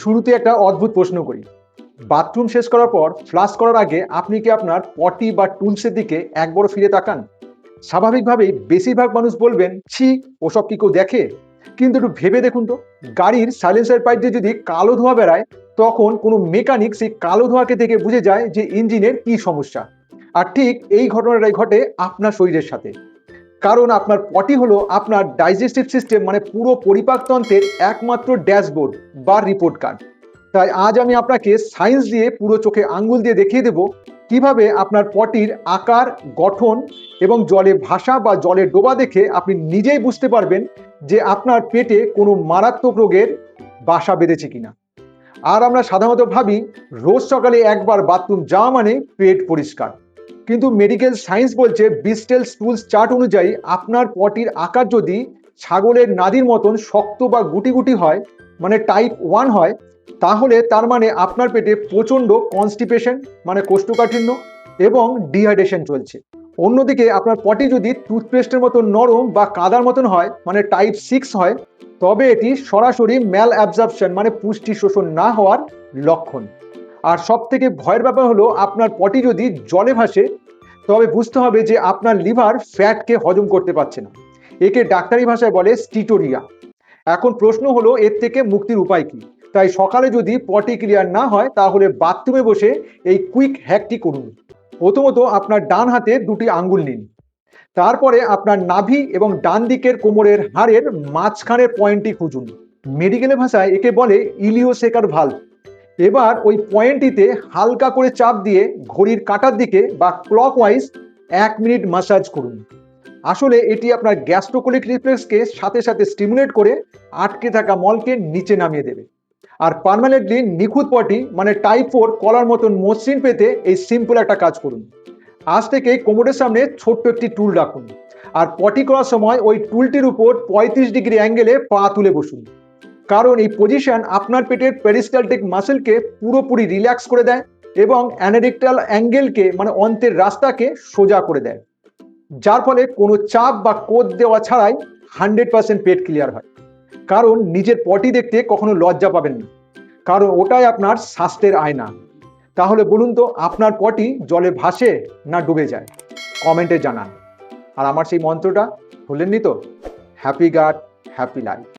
শুরুতে একটা অদ্ভুত প্রশ্ন করি। বাথরুম শেষ করার পর ফ্লাশ করার আগে আপনি কি আপনার পটি বা টুলসের দিকে একবারও ফিরে তাকান? স্বাভাবিকভাবেই বেশিরভাগ মানুষ বলবেন, ছি, ওসব কি কেউ দেখে? কিন্তু একটু ভেবে দেখুন তো, গাড়ির সাইলেন্সার পাইপ দিয়ে যদি কালো ধোঁয়া বেরায়, তখন কোনো মেকানিক সেই কালো ধোঁয়াকে দেখে বুঝে যায় যে ইঞ্জিনের কি সমস্যা। আর ঠিক এই ঘটনাটাই ঘটে আপনার শরীরের সাথে। কারণ আপনার পটি হলো আপনার ডাইজেস্টিভ সিস্টেম, মানে পুরো পরিপাকতন্ত্রের একমাত্র ড্যাশবোর্ড বা রিপোর্ট কার্ড। তাই আজ আমি আপনাকে সায়েন্স দিয়ে পুরো চোখে আঙ্গুল দিয়ে দেখিয়ে দেব কিভাবে আপনার পটির আকার, গঠন এবং জলে ভাসা বা জলে ডোবা দেখে আপনি নিজেই বুঝতে পারবেন যে আপনার পেটে কোনো মারাত্মক রোগের বাসা বেঁধেছে কিনা। আর আমরা সাধারণত ভাবি রোজ সকালে একবার বাথরুম যাওয়া মানে পেট পরিষ্কার, কিন্তু মেডিকেল সায়েন্স বলছে বিস্টেল স্টুলস চার্ট অনুযায়ী আপনার পটির আকার যদি ছাগলের নাদির মতন শক্ত বা গুটি গুটি হয়, মানে টাইপ 1 হয়, তাহলে তার মানে আপনার পেটে প্রচণ্ড কনস্টিপেশন, মানে কোষ্ঠকাঠিন্য এবং ডিহাইড্রেশন চলছে। অন্যদিকে আপনার পটি যদি টুথপেস্টের মতো নরম বা কাদার মতন হয়, মানে টাইপ 6 হয়, তবে এটি সরাসরি ম্যাল অ্যাবজর্পশন, মানে পুষ্টি শোষণ না হওয়ার লক্ষণ। আর সব থেকে ভয়ের ব্যাপার হলো আপনার পটি যদি জলে ভাসে, তবে বুঝতে হবে যে আপনার লিভার ফ্যাটকে হজম করতে পারছে না। একে ডাক্তারি ভাষায় বলে স্টিটোরিয়া। এখন প্রশ্ন হলো এর থেকে মুক্তির উপায় কি? তাই সকালে যদি পটি ক্লিয়ার না হয়, তাহলে বাথরুমে বসে এই কুইক হ্যাকটি করুন। প্রথমত আপনার ডান হাতে দুটি আঙ্গুল নিন। তারপরে আপনার নাভি এবং ডান দিকের কোমরের হাড়ের মাঝখানের পয়েন্টটি খুঁজুন। মেডিকেল ভাষায় একে বলে ইলিওসেকার ভালভ। এবার ওই পয়েন্টটিতে হালকা করে চাপ দিয়ে ঘড়ির কাঁটার দিকে বা ক্লকওয়াইজ 1 মিনিট ম্যাসাজ করুন। আসলে এটি আপনার গ্যাস্ট্রোকোলিক রিফ্লেক্সকে সাথে সাথে স্টিমুলেট করে আটকে থাকা মলকে নিচে নামিয়ে দেবে। আর পার্মানেন্টলি নিখুঁত পটি, মানে টাইপ 4 কলার মতন মসৃণ পেতে এই সিম্পল একটা কাজ করুন। আজ থেকে কোমরের সামনে ছোট্ট একটি টুল রাখুন, আর পটি করার সময় ওই টুলটির উপর 35 ডিগ্রি অ্যাঙ্গেলে পা তুলে বসুন। কারণ এই পজিশন আপনার পেটের পেরিস্টালটিক মাসেলকে পুরোপুরি রিল্যাক্স করে দেয় এবং অ্যানারেক্টাল অ্যাঙ্গেলকে, মানে অন্তের রাস্তাকে সোজা করে দেয়, যার ফলে কোনো চাপ বা কোদ দেওয়া ছাড়াই 100% পেট ক্লিয়ার হয়। কারণ নিজের পটি দেখতে কখনো লজ্জা পাবেন না, কারণ ওটাই আপনার স্বাস্থ্যের আয়না। তাহলে বলুন তো, আপনার পটি জলে ভাসে না ডুবে যায়? কমেন্টে জানান। আর আমার সেই মন্ত্রটা ভুলেননি তো? হ্যাপি গাট, হ্যাপি লাইফ।